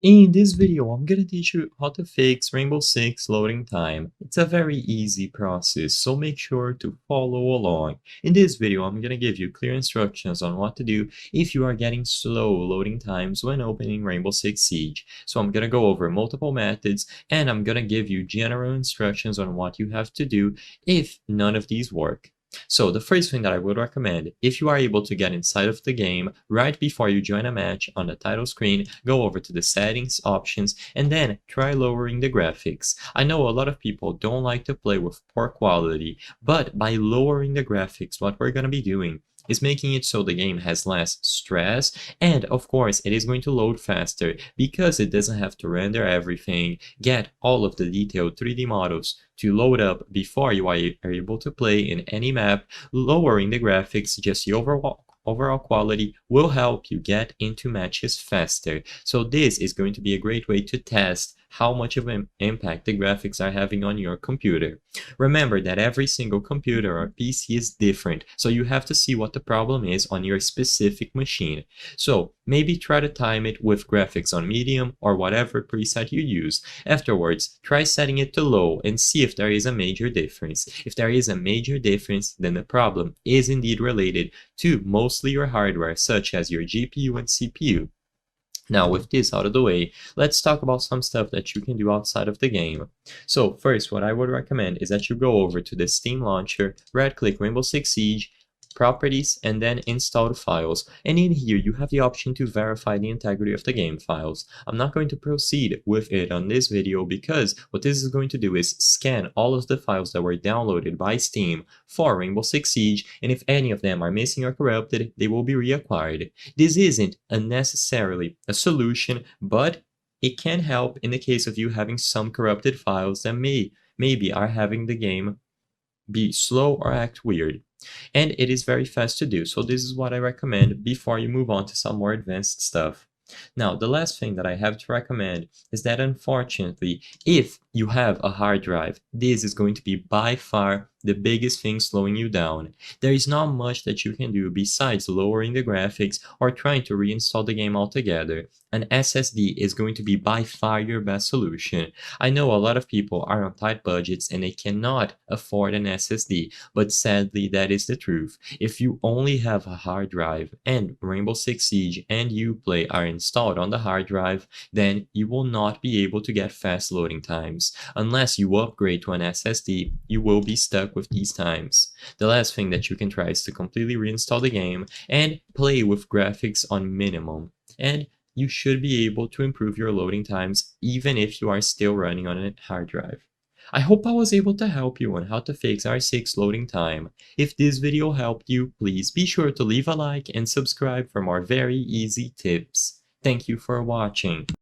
In this video, I'm gonna teach you how to fix Rainbow Six loading time. It's a very easy process, so make sure to follow along. In this video, I'm gonna give you clear instructions on what to do if you are getting slow loading times when opening Rainbow Six Siege. So I'm gonna go over multiple methods, and I'm gonna give you general instructions on what you have to do if none of these work. So the first thing that I would recommend, if you are able to get inside of the game right before you join a match on the title screen, go over to the settings options and then try lowering the graphics. I know a lot of people don't like to play with poor quality, but by lowering the graphics, what we're going to be doing is making it so the game has less stress, and of course it is going to load faster because it doesn't have to render everything, get all of the detailed 3D models to load up before you are able to play in any map. Lowering the graphics, just the overall quality, will help you get into matches faster. So this is going to be a great way to test how much of an impact the graphics are having on your computer. Remember that every single computer or PC is different, so you have to see what the problem is on your specific machine. So maybe try to time it with graphics on medium or whatever preset you use. Afterwards, try setting it to low and see if there is a major difference. If there is a major difference, then the problem is indeed related to mostly your hardware, such as your GPU and CPU. Now, with this out of the way, let's talk about some stuff that you can do outside of the game. So first, what I would recommend is that you go over to the Steam launcher, right-click Rainbow Six Siege, properties, and then install files. And in here, you have the option to verify the integrity of the game files. I'm not going to proceed with it on this video because what this is going to do is scan all of the files that were downloaded by Steam for Rainbow Six Siege, and if any of them are missing or corrupted, they will be reacquired. This isn't necessarily a solution, but it can help in the case of you having some corrupted files that maybe are having the game be slow or act weird. And it is very fast to do, so this is what I recommend before you move on to some more advanced stuff. Now, the last thing that I have to recommend is that unfortunately, if you have a hard drive, this is going to be by far the biggest thing slowing you down. There is not much that you can do besides lowering the graphics or trying to reinstall the game altogether. An SSD is going to be by far your best solution. I know a lot of people are on tight budgets and they cannot afford an SSD, but sadly that is the truth. If you only have a hard drive and Rainbow Six Siege and Uplay are installed on the hard drive, then you will not be able to get fast loading times. Unless you upgrade to an SSD, you will be stuck with these times. The last thing that you can try is to completely reinstall the game and play with graphics on minimum. And you should be able to improve your loading times even if you are still running on a hard drive. I hope I was able to help you on how to fix R6 loading time. If this video helped you, please be sure to leave a like and subscribe for more very easy tips. Thank you for watching.